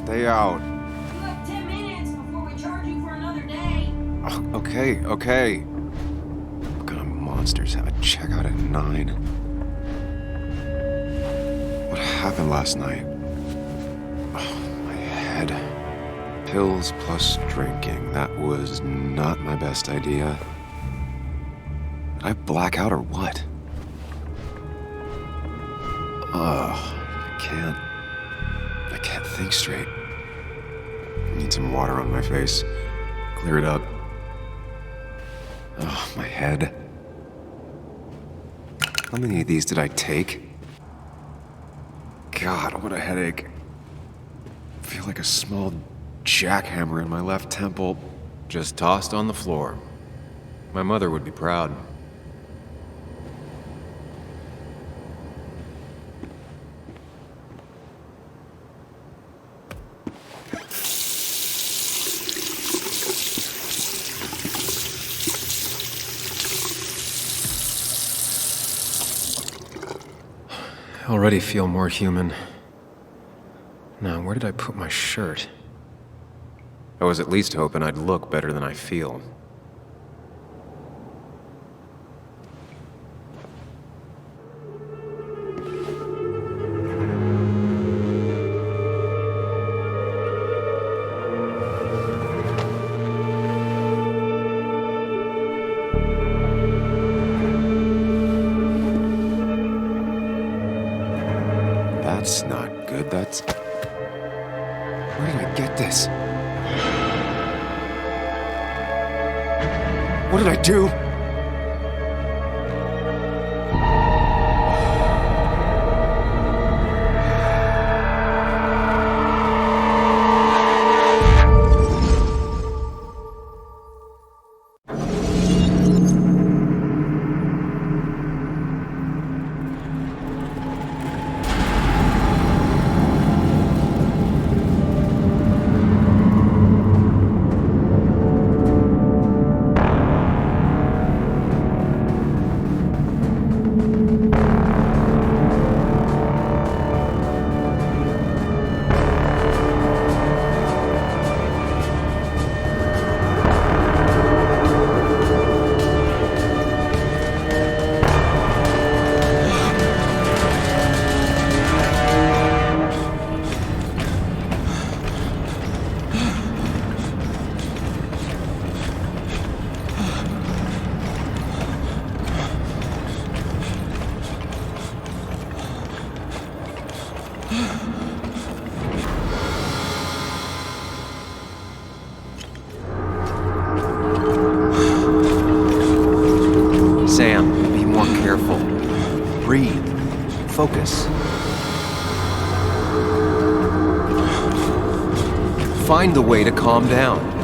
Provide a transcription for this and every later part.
stay out. You have 10 minutes before we charge you for another day. Oh, okay. What kind of monsters have a checkout at 9? What happened last night? Oh, my head. Pills plus drinking. That was not my best idea. Did I black out or what? I can't think straight. I need some water on my face. Clear it up. Oh, my head. How many of these did I take? God, what a headache. I feel like a small jackhammer in my left temple. Just tossed on the floor. My mother would be proud. I already feel more human. Now, where did I put my shirt? I was at least hoping I'd look better than I feel. That's not good. That's... Where did I get this? What did I do? Sam, be more careful. Breathe. Focus. Find the way to calm down.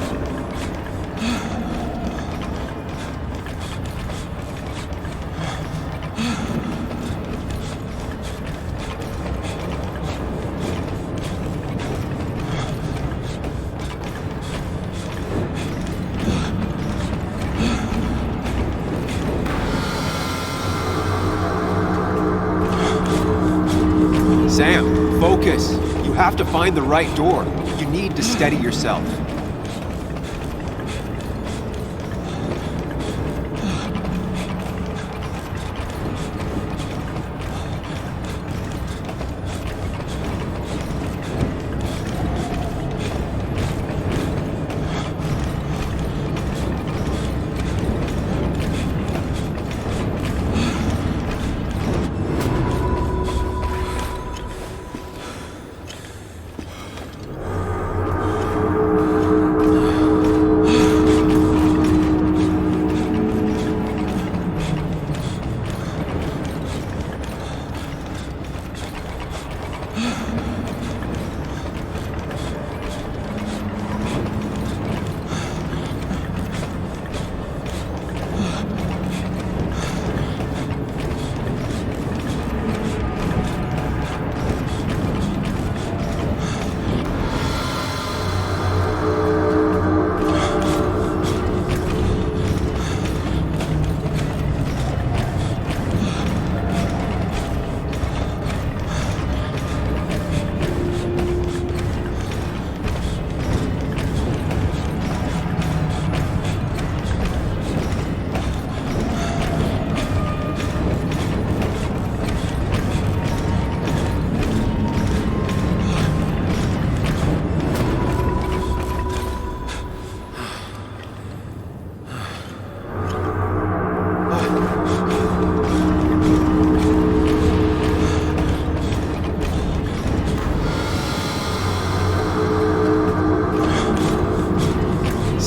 Sam, focus. You have to find the right door. You need to steady yourself.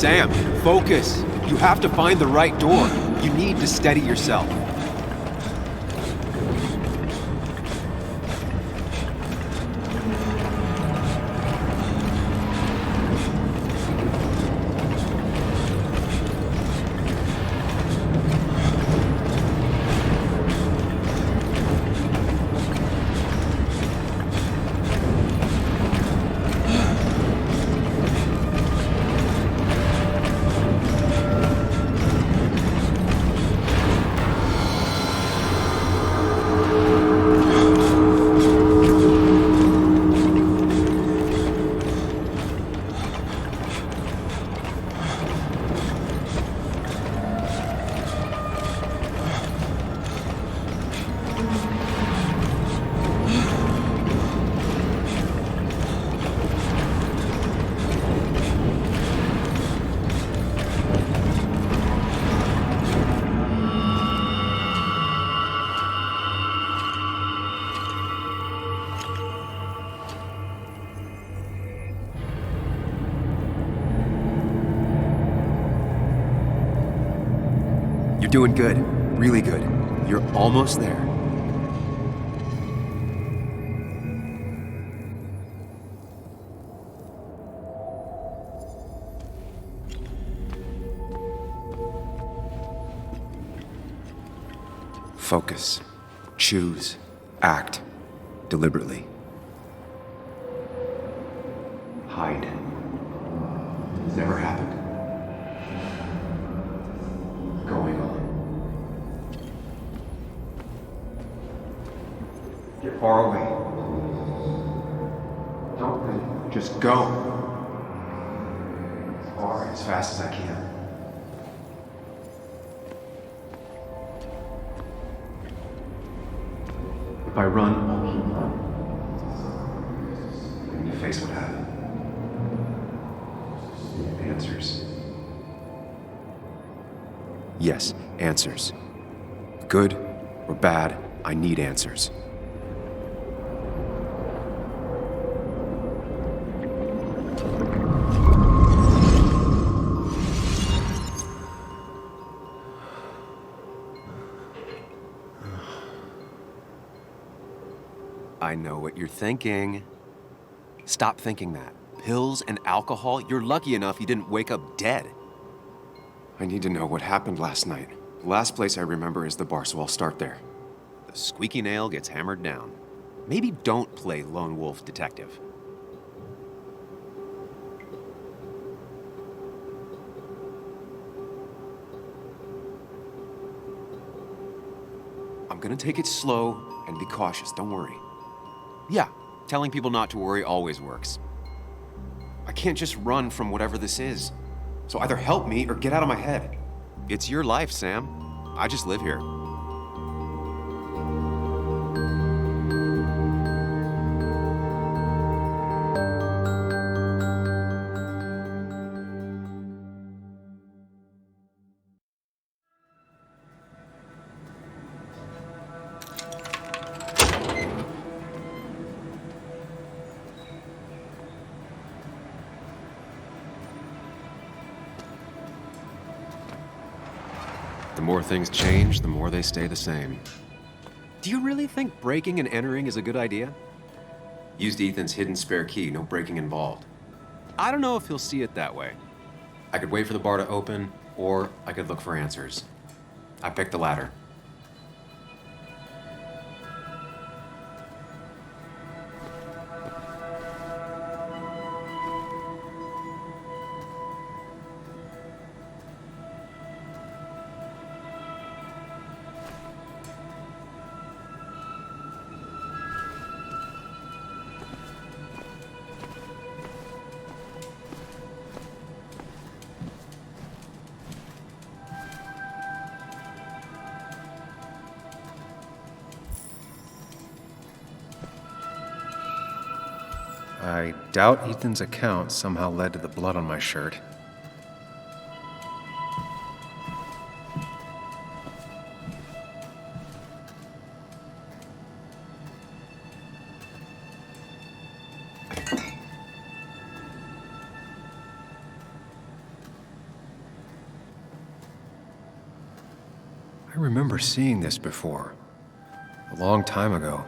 Sam, focus. You have to find the right door. You need to steady yourself. You're doing good. Really good. You're almost there. Focus. Choose. Act. Deliberately. Hide. It's never happened. Going on. Get far away. Don't think. Just go. As far, as fast as I can. If I run, I'll keep running. And you face what happened. Answers. Yes, answers. Good or bad, I need answers. I know what you're thinking. Stop thinking that. Pills and alcohol, you're lucky enough you didn't wake up dead. I need to know what happened last night. The last place I remember is the bar, so I'll start there. The squeaky nail gets hammered down. Maybe don't play lone wolf detective. I'm gonna take it slow and be cautious, don't worry. Yeah, telling people not to worry always works. I can't just run from whatever this is. So either help me or get out of my head. It's your life, Sam. I just live here. The more things change, the more they stay the same. Do you really think breaking and entering is a good idea? Used Ethan's hidden spare key, no breaking involved. I don't know if he'll see it that way. I could wait for the bar to open, or I could look for answers. I picked the latter. I doubt Ethan's account somehow led to the blood on my shirt. I remember seeing this before. A long time ago.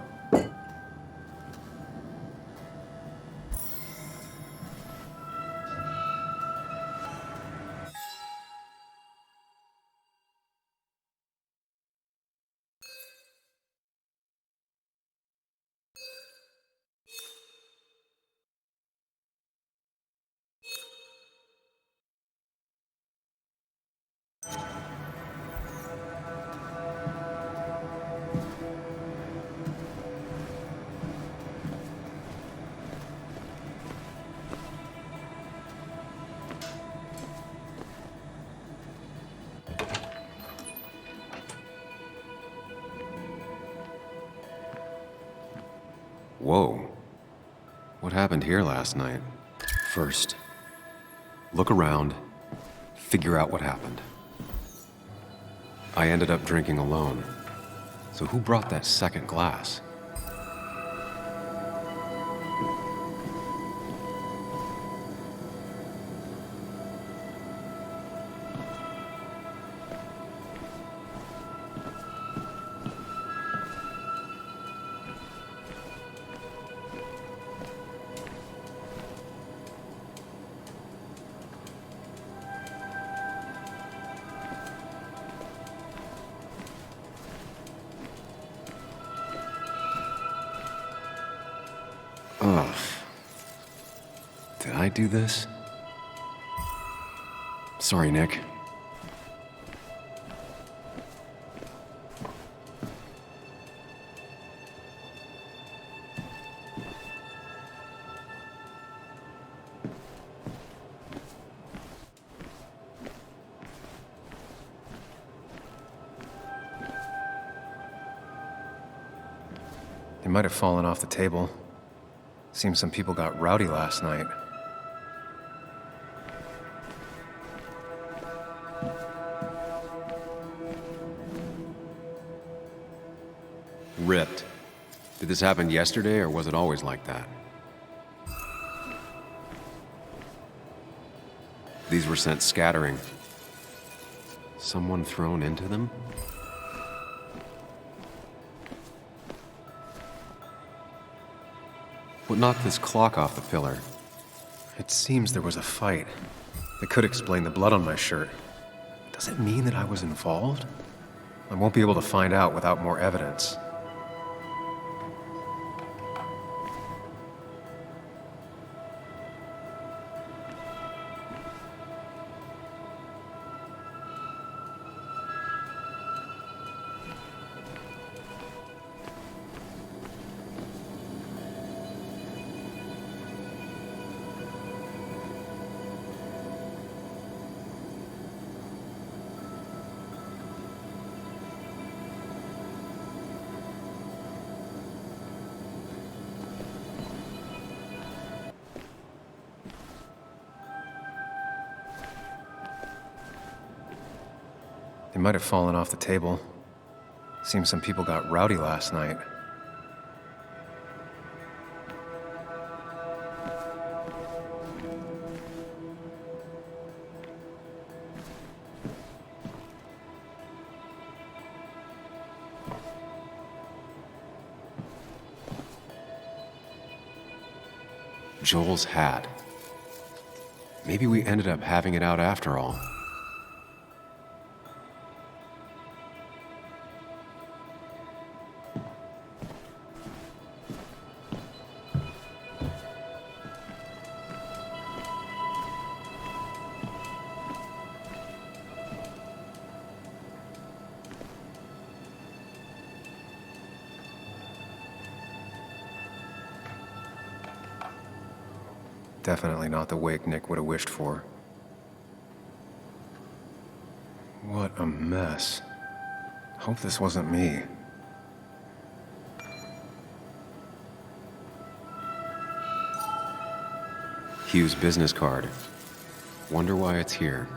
Whoa. What happened here last night? First, look around, figure out what happened. I ended up drinking alone. So who brought that second glass? Ugh. Did I do this? Sorry, Nick. They might have fallen off the table. Seems some people got rowdy last night. Ripped. Did this happen yesterday, or was it always like that? These were sent scattering. Someone thrown into them? What knocked this clock off the pillar? It seems there was a fight. That could explain the blood on my shirt. Does it mean that I was involved? I won't be able to find out without more evidence. They might have fallen off the table. Seems some people got rowdy last night. Joel's hat. Maybe we ended up having it out after all. Definitely not the wake Nick would have wished for. What a mess. Hope this wasn't me. Hugh's business card. Wonder why it's here.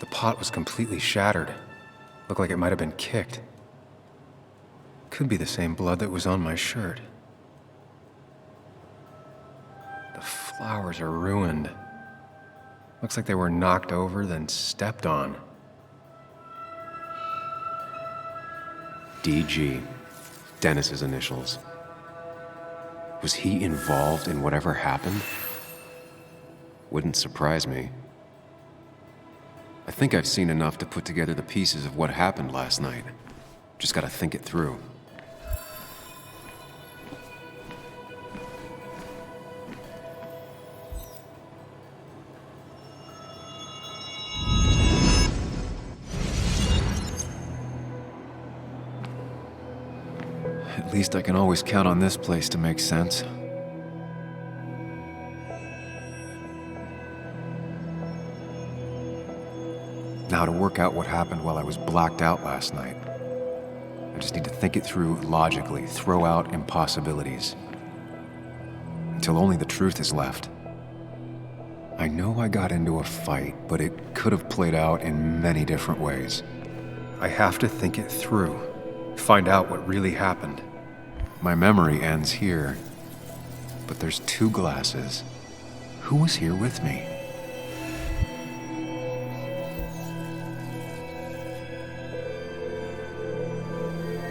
The pot was completely shattered. Looked like it might have been kicked. Could be the same blood that was on my shirt. The flowers are ruined. Looks like they were knocked over, then stepped on. DG. Dennis's initials. Was he involved in whatever happened? Wouldn't surprise me. I think I've seen enough to put together the pieces of what happened last night. Just gotta think it through. At least I can always count on this place to make sense. Now to work out what happened while I was blacked out last night. I just need to think it through logically, throw out impossibilities. Until only the truth is left. I know I got into a fight, but it could have played out in many different ways. I have to think it through, find out what really happened. My memory ends here, but there's 2 glasses. Who was here with me?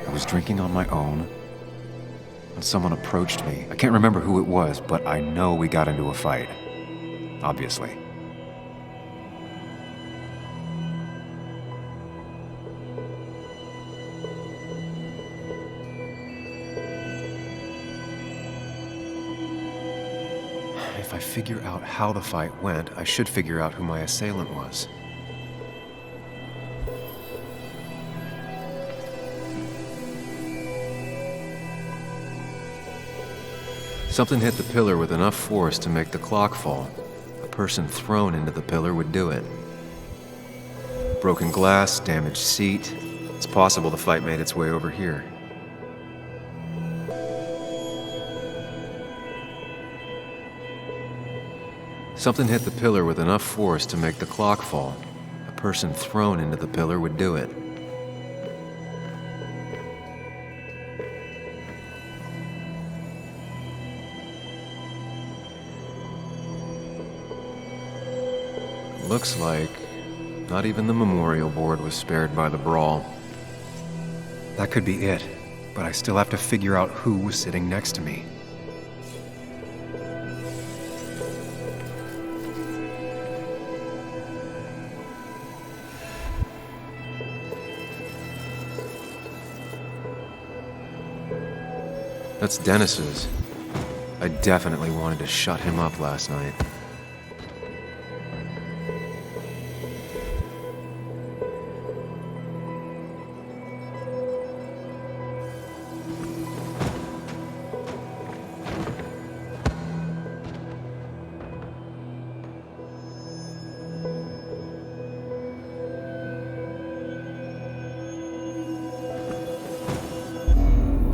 I was drinking on my own, and someone approached me. I can't remember who it was, but I know we got into a fight. Obviously. If I figure out how the fight went, I should figure out who my assailant was. Something hit the pillar with enough force to make the clock fall. A person thrown into the pillar would do it. Broken glass, damaged seat. It's possible the fight made its way over here. Something hit the pillar with enough force to make the clock fall. A person thrown into the pillar would do it. Looks like not even the memorial board was spared by the brawl. That could be it, but I still have to figure out who was sitting next to me. That's Dennis's. I definitely wanted to shut him up last night.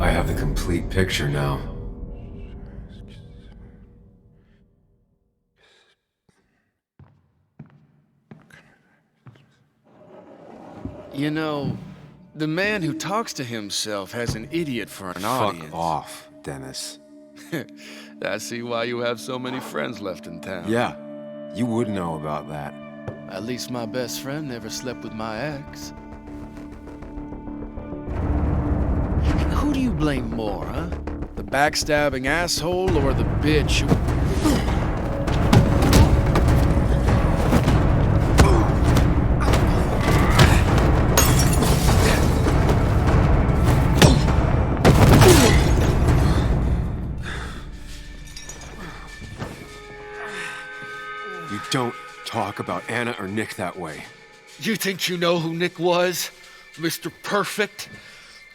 I have the complete picture now. You know, the man who talks to himself has an idiot for an audience. Fuck off, Dennis. I see why you have so many friends left in town. Yeah, you would know about that. At least my best friend never slept with my ex. Who do you blame more, huh? The backstabbing asshole or the bitch who... You don't talk about Anna or Nick that way. You think you know who Nick was? Mr. Perfect?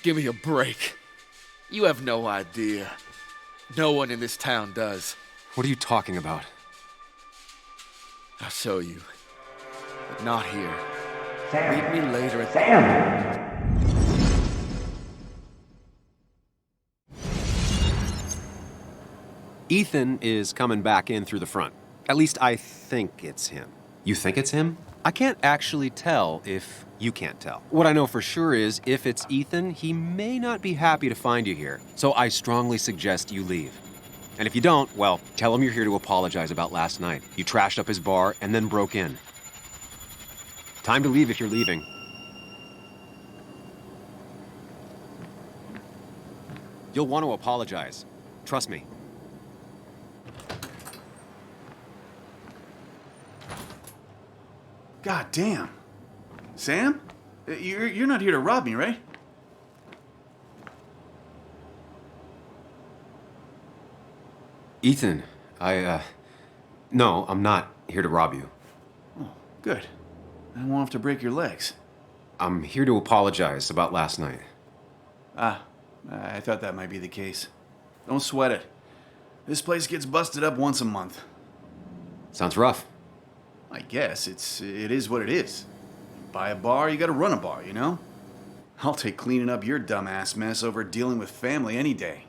Give me a break. You have no idea. No one in this town does. What are you talking about? I'll show you. But not here. Meet me later at Ethan is coming back in through the front. At least I think it's him. You think it's him? I can't actually tell if you can't tell. What I know for sure is if it's Ethan, he may not be happy to find you here. So I strongly suggest you leave. And if you don't, well, tell him you're here to apologize about last night. You trashed up his bar and then broke in. Time to leave if you're leaving. You'll want to apologize. Trust me. God damn. Sam? You're not here to rob me, right? Ethan, no, I'm not here to rob you. Oh, good. I won't have to break your legs. I'm here to apologize about last night. Ah, I thought that might be the case. Don't sweat it. This place gets busted up once a month. Sounds rough. I guess it is what it is. Buy a bar, you gotta run a bar, you know? I'll take cleaning up your dumbass mess over dealing with family any day.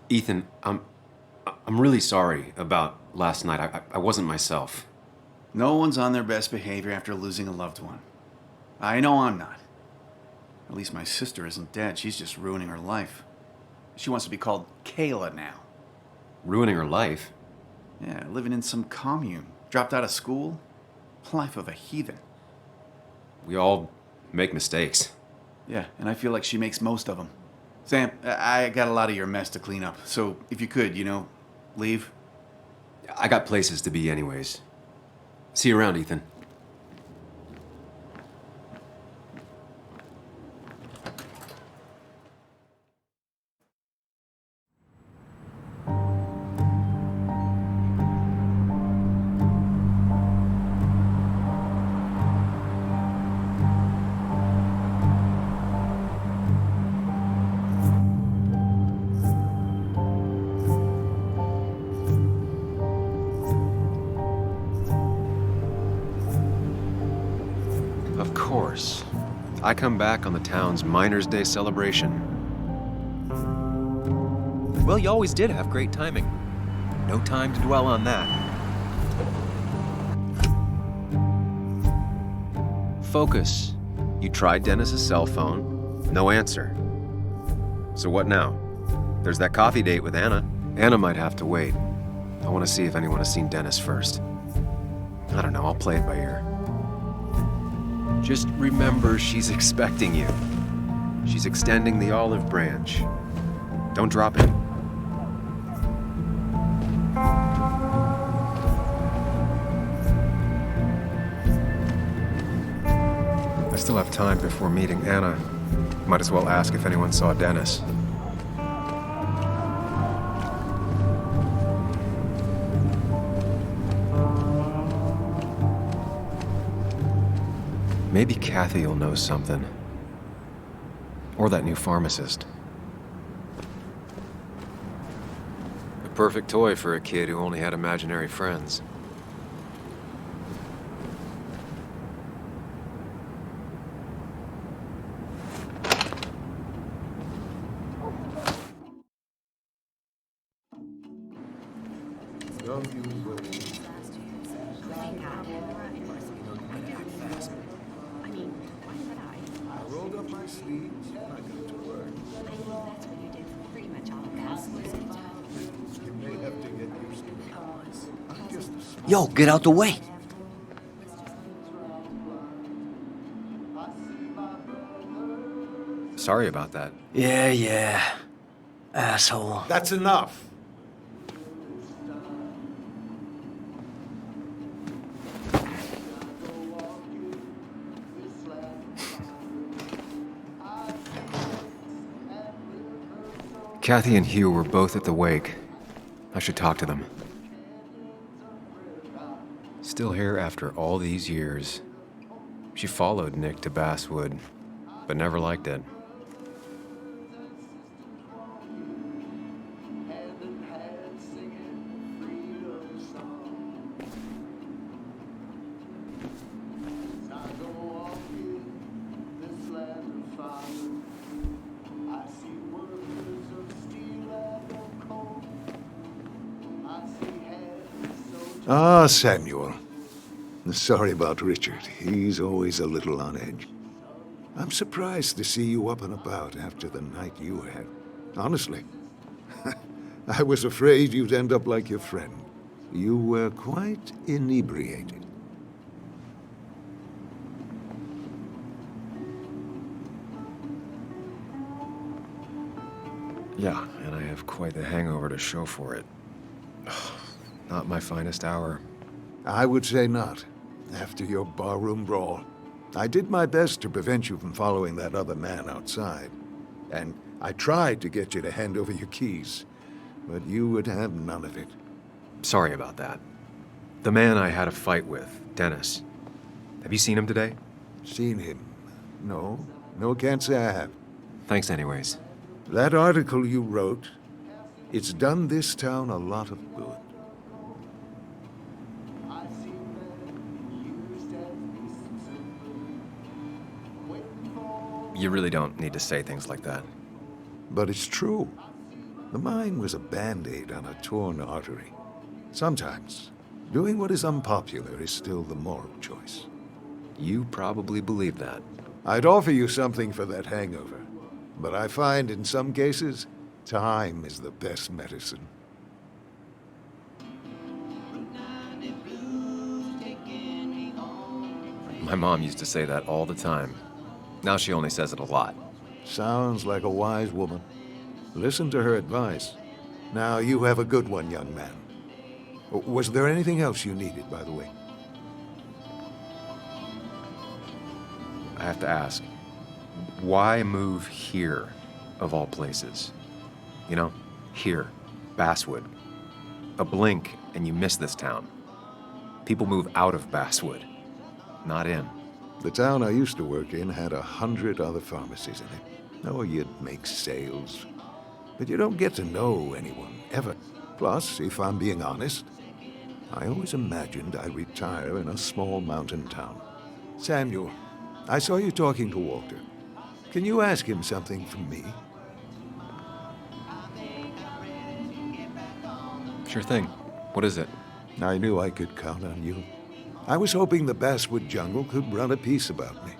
Ethan, I'm really sorry about last night. I wasn't myself. No one's on their best behavior after losing a loved one. I know I'm not. At least my sister isn't dead. She's just ruining her life. She wants to be called Kayla now. Ruining her life? Yeah, living in some commune. Dropped out of school. Life of a heathen. We all make mistakes. Yeah, and I feel like she makes most of them. Sam, I got a lot of your mess to clean up. So if you could, leave. I got places to be anyways. See you around, Ethan. Of course. I come back on the town's Miners' Day celebration. Well, you always did have great timing. No time to dwell on that. Focus. You tried Dennis's cell phone. No answer. So what now? There's that coffee date with Anna. Anna might have to wait. I want to see if anyone has seen Dennis first. I don't know, I'll play it by ear. Just remember she's expecting you. She's extending the olive branch. Don't drop it. I still have time before meeting Anna. Might as well ask if anyone saw Dennis. Maybe Kathy will know something. Or that new pharmacist. A perfect toy for a kid who only had imaginary friends. Yo, get out the way. Sorry about that. Yeah. Asshole. That's enough. Kathy and Hugh were both at the wake. I should talk to them. Still here after all these years. She followed Nick to Basswood, but never liked it. Ah, Samuel. Sorry about Richard. He's always a little on edge. I'm surprised to see you up and about after the night you had. Honestly. I was afraid you'd end up like your friend. You were quite inebriated. Yeah, and I have quite the hangover to show for it. Not my finest hour. I would say not, after your barroom brawl. I did my best to prevent you from following that other man outside. And I tried to get you to hand over your keys, but you would have none of it. Sorry about that. The man I had a fight with, Dennis. Have you seen him today? Seen him? No. No, can't say I have. Thanks anyways. That article you wrote, it's done this town a lot of good. You really don't need to say things like that. But it's true. The mine was a band-aid on a torn artery. Sometimes, doing what is unpopular is still the moral choice. You probably believe that. I'd offer you something for that hangover, but I find in some cases, time is the best medicine. My mom used to say that all the time. Now she only says it a lot. Sounds like a wise woman. Listen to her advice. Now you have a good one, young man. Was there anything else you needed, by the way? I have to ask, why move here, of all places? You know, here, Basswood. A blink and you miss this town. People move out of Basswood, not in. The town I used to work in had 100 other pharmacies in it. Oh, you'd make sales. But you don't get to know anyone, ever. Plus, if I'm being honest, I always imagined I'd retire in a small mountain town. Samuel, I saw you talking to Walter. Can you ask him something from me? Sure thing. What is it? I knew I could count on you. I was hoping the Basswood jungle could run a piece about me.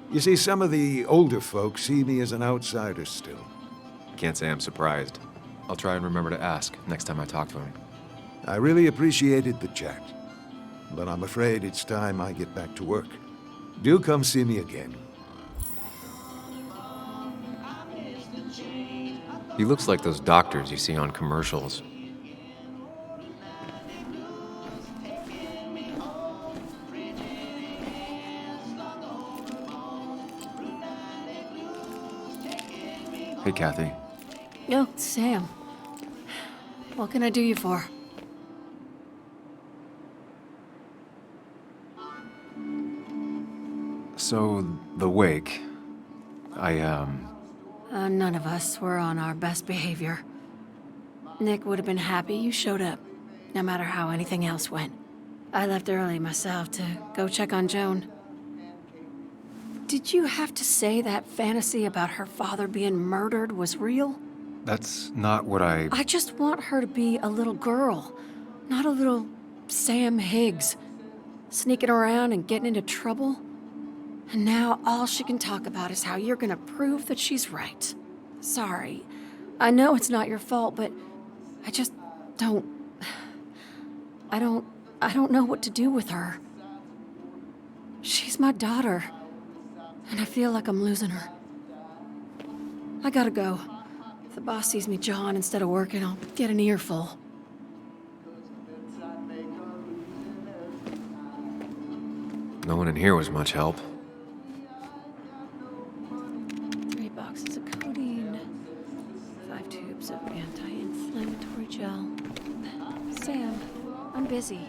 You see, some of the older folks see me as an outsider still. Can't say I'm surprised. I'll try and remember to ask next time I talk to him. I really appreciated the chat, but I'm afraid it's time I get back to work. Do come see me again. He looks like those doctors you see on commercials. Hey, Kathy. Oh, Sam. What can I do you for? So, the wake. None of us were on our best behavior. Nick would have been happy you showed up, no matter how anything else went. I left early myself to go check on Joan. Did you have to say that fantasy about her father being murdered was real? That's not what I just want her to be a little girl, not a little Sam Higgs, sneaking around and getting into trouble. And now all she can talk about is how you're gonna prove that she's right. Sorry. I know it's not your fault, but I just don't... I don't know what to do with her. She's my daughter, and I feel like I'm losing her. I gotta go. If the boss sees me jawing instead of working, I'll get an earful. No one in here was much help. 3 boxes of codeine, 5 tubes of anti-inflammatory gel. Sam, I'm busy.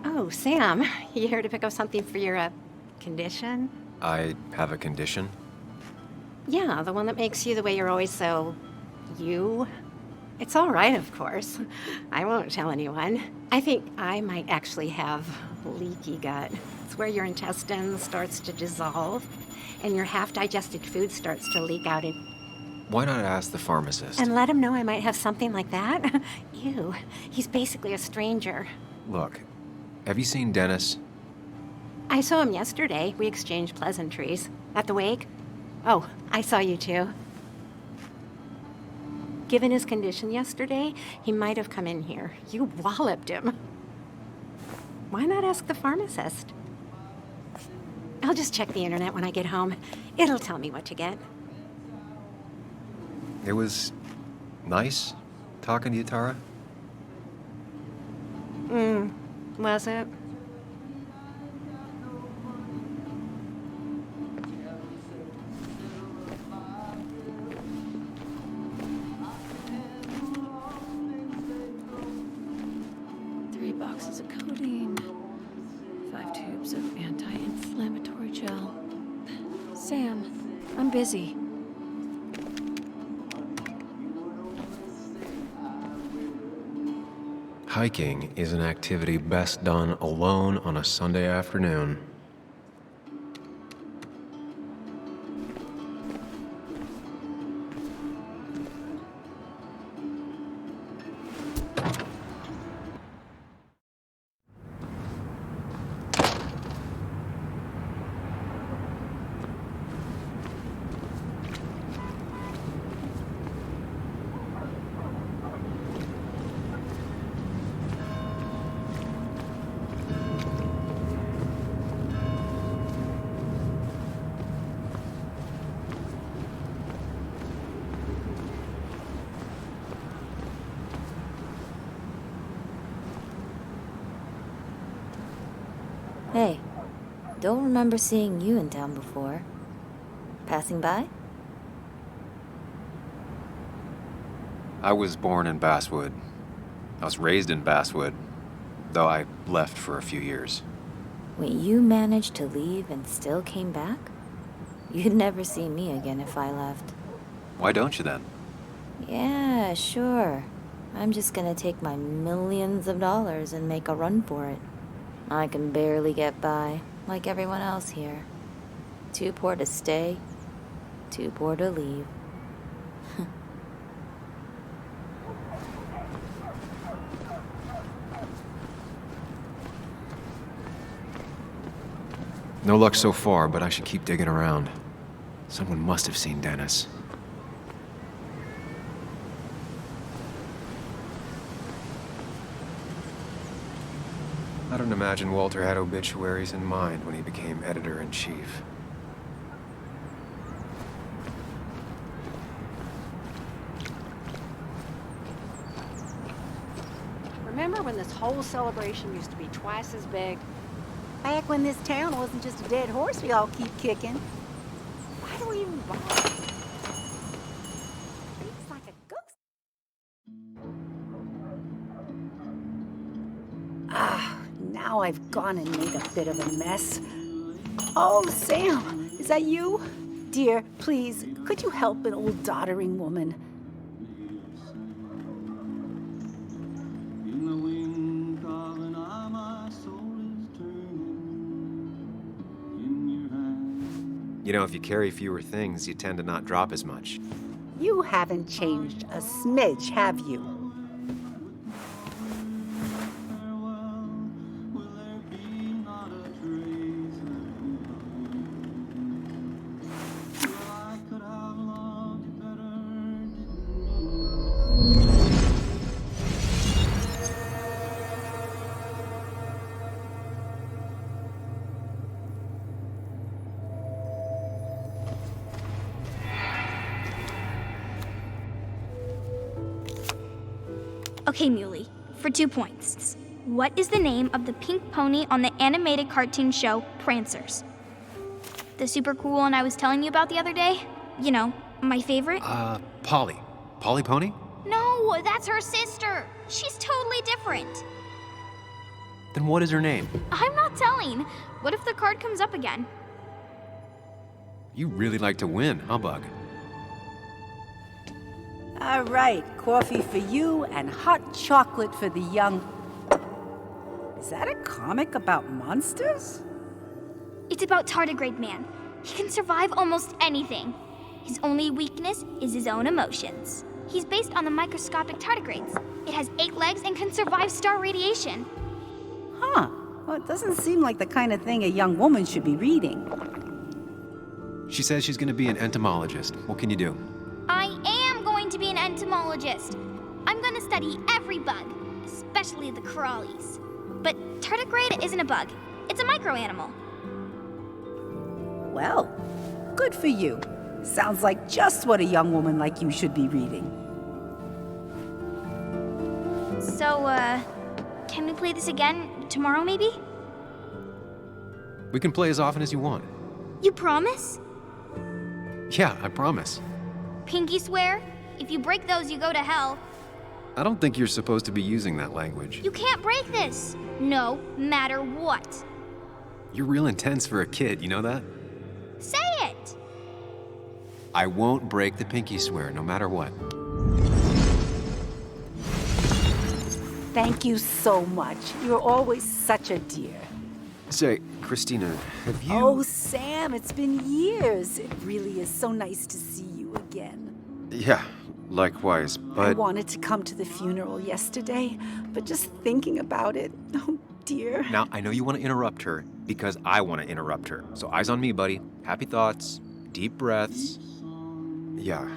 Oh, Sam, you here to pick up something for your, condition? I have a condition? Yeah, the one that makes you the way you're always so... you? It's all right, of course. I won't tell anyone. I think I might actually have leaky gut. It's where your intestine starts to dissolve, and your half-digested food starts to leak out in... Why not ask the pharmacist? And let him know I might have something like that? Ew, he's basically a stranger. Look, have you seen Dennis? I saw him yesterday. We exchanged pleasantries. At the wake? Oh, I saw you too. Given his condition yesterday, he might have come in here. You walloped him. Why not ask the pharmacist? I'll just check the internet when I get home. It'll tell me what to get. It was nice talking to you, Tara. Was it? $3 of codeine, 5 tubes of anti-inflammatory gel. Sam, I'm busy. Hiking is an activity best done alone on a Sunday afternoon. Hey, don't remember seeing you in town before. Passing by? I was born in Basswood. I was raised in Basswood, though I left for a few years. Wait, you managed to leave and still came back? You'd never see me again if I left. Why don't you then? Yeah, sure. I'm just gonna take my millions of dollars and make a run for it. I can barely get by, like everyone else here. Too poor to stay, too poor to leave. No luck so far, but I should keep digging around. Someone must have seen Dennis. I don't imagine Walter had obituaries in mind when he became editor-in-chief. Remember when this whole celebration used to be twice as big? Back when this town wasn't just a dead horse we all keep kicking. Why do we even bother? It's like a ghost. Now I've gone and made a bit of a mess. Oh, Sam, is that you? Dear, please, could you help an old doddering woman? You know, if you carry fewer things, you tend to not drop as much. You haven't changed a smidge, have you? Okay, Muley, for 2 points. What is the name of the pink pony on the animated cartoon show Prancers? The super cool one I was telling you about the other day? You know, my favorite? Polly. Polly Pony? No, that's her sister. She's totally different. Then what is her name? I'm not telling. What if the card comes up again? You really like to win, huh, Bug? All right, coffee for you and hot chocolate for the young... Is that a comic about monsters? It's about Tardigrade Man. He can survive almost anything. His only weakness is his own emotions. He's based on the microscopic tardigrades. It has 8 legs and can survive star radiation. Huh. Well, it doesn't seem like the kind of thing a young woman should be reading. She says she's gonna be an entomologist. What can you do? I am going to be an entomologist. I'm going to study every bug, especially the crawlies. But tardigrade isn't a bug. It's a microanimal. Well, good for you. Sounds like just what a young woman like you should be reading. So, can we play this again tomorrow, maybe? We can play as often as you want. You promise? Yeah, I promise. Pinky swear? If you break those, you go to hell. I don't think you're supposed to be using that language. You can't break this. No matter what. You're real intense for a kid, you know that? Say it! I won't break the pinky swear, no matter what. Thank you so much. You're always such a dear. Say, Christina, have you... Oh, Sam, it's been years. It really is so nice to see you again. Yeah, likewise, I but... wanted to come to the funeral yesterday, but just thinking about it, oh dear. Now, I know you want to interrupt her because I want to interrupt her. So eyes on me, buddy. Happy thoughts, deep breaths. Yeah,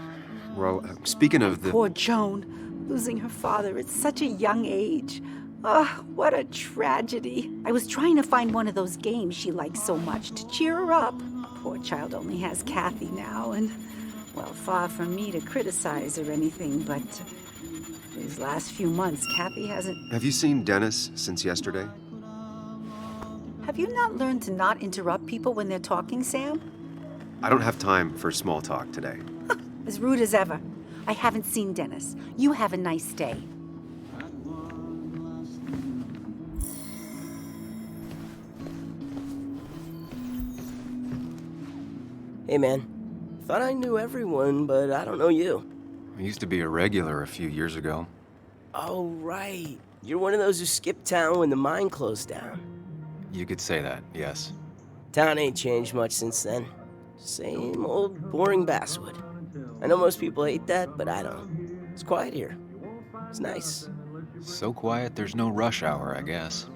well, speaking of the... Poor Joan, losing her father at such a young age. Ah, what a tragedy. I was trying to find one of those games she likes so much to cheer her up. Poor child only has Kathy now, and, well, far from me to criticize or anything, but these last few months, Kathy hasn't... Have you seen Dennis since yesterday? Have you not learned to not interrupt people when they're talking, Sam? I don't have time for small talk today. As rude as ever. I haven't seen Dennis. You have a nice day. Hey, man. Thought I knew everyone, but I don't know you. I used to be a regular a few years ago. Oh, right. You're one of those who skipped town when the mine closed down. You could say that, yes. Town ain't changed much since then. Same old boring basswood. I know most people hate that, but I don't. It's quiet here. It's nice. So quiet, there's no rush hour, I guess.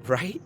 Right?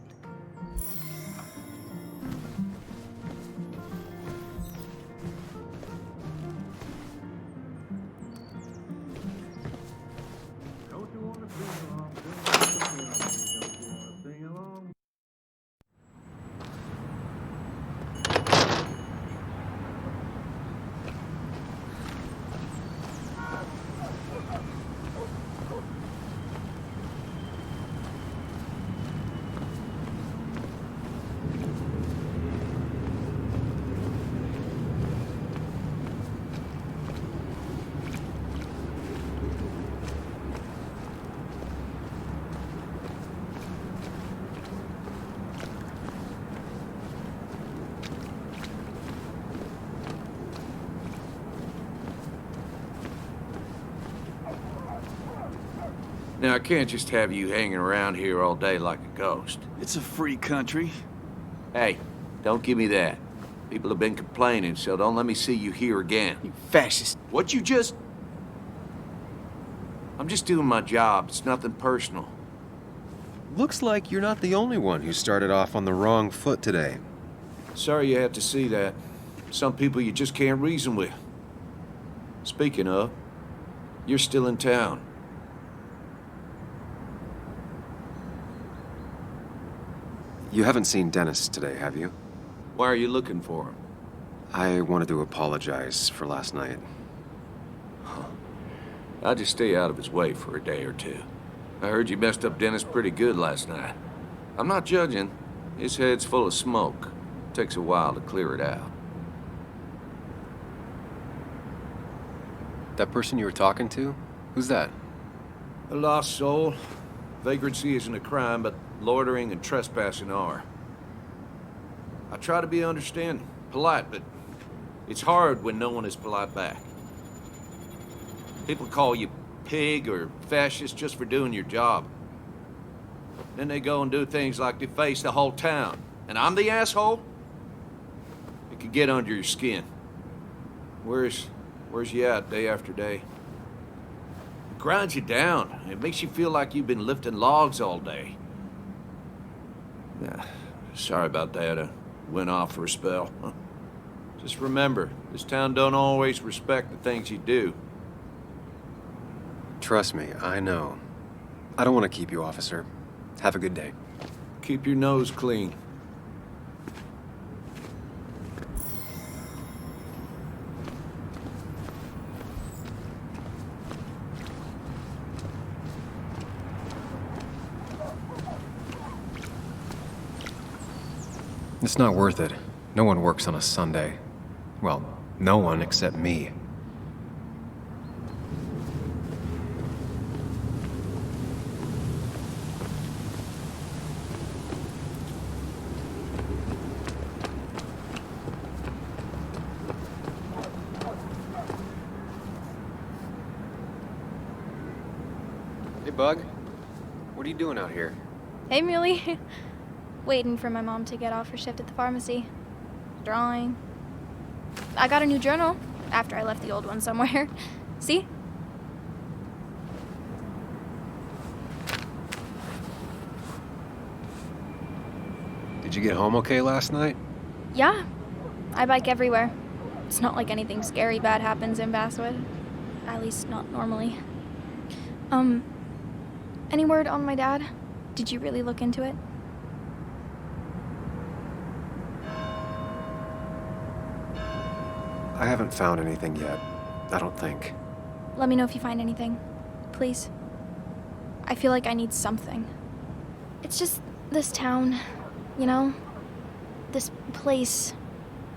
Now, I can't just have you hanging around here all day like a ghost. It's a free country. Hey, don't give me that. People have been complaining, so don't let me see you here again. You fascist. What you just... I'm just doing my job. It's nothing personal. Looks like you're not the only one who started off on the wrong foot today. Sorry you had to see that. Some people you just can't reason with. Speaking of, you're still in town. You haven't seen Dennis today, have you? Why are you looking for him? I wanted to apologize for last night. I'll just stay out of his way for a day or two. I heard you messed up Dennis pretty good last night. I'm not judging. His head's full of smoke. Takes a while to clear it out. That person you were talking to? Who's that? A lost soul. Vagrancy isn't a crime, but loitering and trespassing are. I try to be understanding, polite, but it's hard when no one is polite back. People call you pig or fascist just for doing your job. Then they go and do things like deface the whole town. And I'm the asshole? It could get under your skin. Where's you at day after day? It grinds you down. It makes you feel like you've been lifting logs all day. Yeah, sorry about that. I went off for a spell. Just remember, this town don't always respect the things you do. Trust me, I know. I don't want to keep you, officer. Have a good day. Keep your nose clean. It's not worth it. No one works on a Sunday. Well, no one except me. Hey, Bug. What are you doing out here? Hey, Muley. Waiting for my mom to get off her shift at the pharmacy. Drawing. I got a new journal after I left the old one somewhere. See? Did you get home okay last night? Yeah. I bike everywhere. It's not like anything scary bad happens in Basswood. At least not normally. Any word on my dad? Did you really look into it? I haven't found anything yet. I don't think. Let me know if you find anything. Please. I feel like I need something. It's just this town, you know? This place.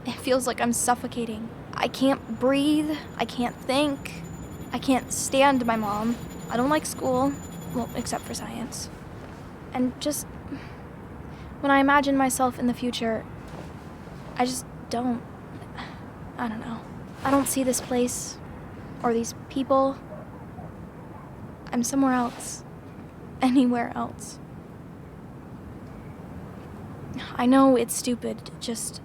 It feels like I'm suffocating. I can't breathe. I can't think. I can't stand my mom. I don't like school. Well, except for science. And just... when I imagine myself in the future, I just don't... I don't know. I don't see this place. Or these people. I'm somewhere else. Anywhere else. I know it's stupid, just...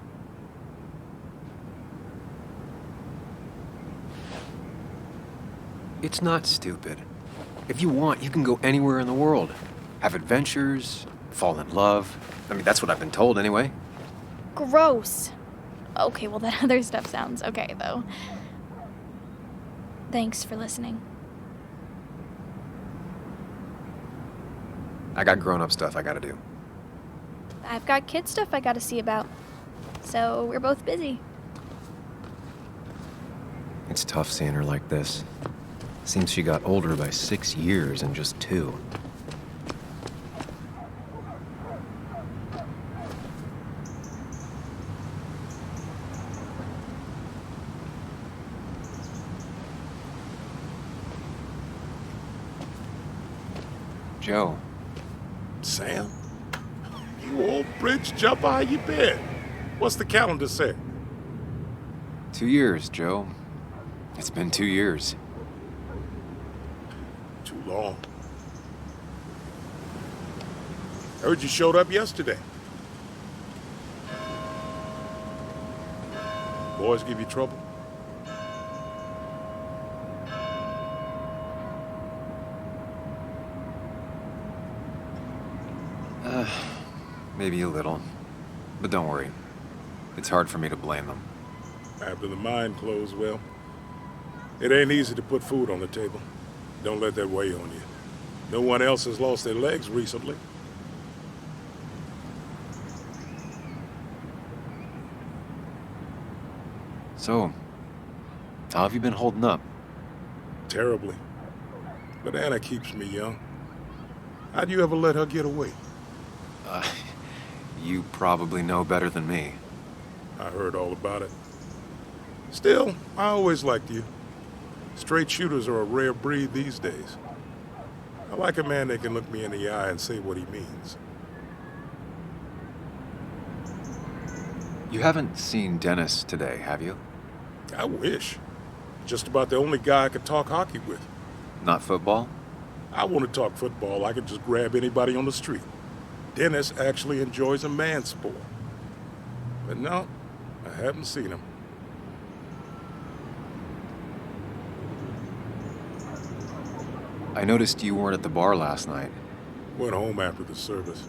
It's not stupid. If you want, you can go anywhere in the world. Have adventures, fall in love. I mean, that's what I've been told anyway. Gross. Okay, well, that other stuff sounds okay, though. Thanks for listening. I got grown-up stuff I gotta do. I've got kid stuff I gotta see about. So we're both busy. It's tough seeing her like this. Seems she got older by 6 years in just 2. Joe. Sam? You old bridge jumper, how you been? What's the calendar say? 2 years, Joe. It's been 2 years. Too long. Heard you showed up yesterday. Boys give you trouble? Maybe a little. But don't worry. It's hard for me to blame them. After the mine closed, well, it ain't easy to put food on the table. Don't let that weigh on you. No one else has lost their legs recently. So, how have you been holding up? Terribly. But Anna keeps me young. How'd you ever let her get away? You probably know better than me. I heard all about it. Still, I always liked you. Straight shooters are a rare breed these days. I like a man that can look me in the eye and say what he means. You haven't seen Dennis today, have you? I wish. Just about the only guy I could talk hockey with. Not football? I want to talk football. I could just grab anybody on the street. Dennis actually enjoys a man sport. But no, I haven't seen him. I noticed you weren't at the bar last night. Went home after the service.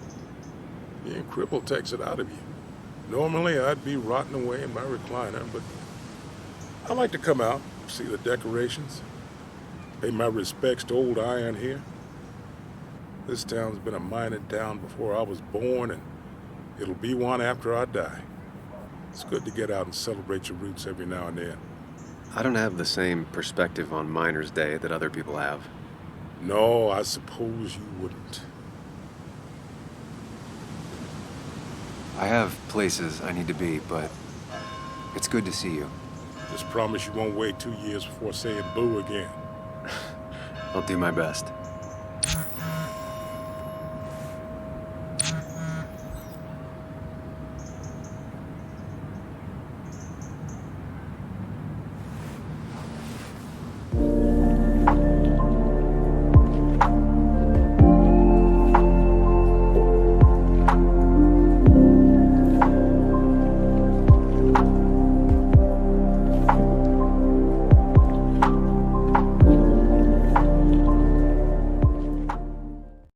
Being crippled takes it out of you. Normally, I'd be rotting away in my recliner, but I like to come out, see the decorations, pay my respects to old Iron here. This town's been a mining town before I was born, and it'll be one after I die. It's good to get out and celebrate your roots every now and then. I don't have the same perspective on Miners' Day that other people have. No, I suppose you wouldn't. I have places I need to be, but it's good to see you. Just promise you won't wait 2 years before saying boo again. I'll do my best.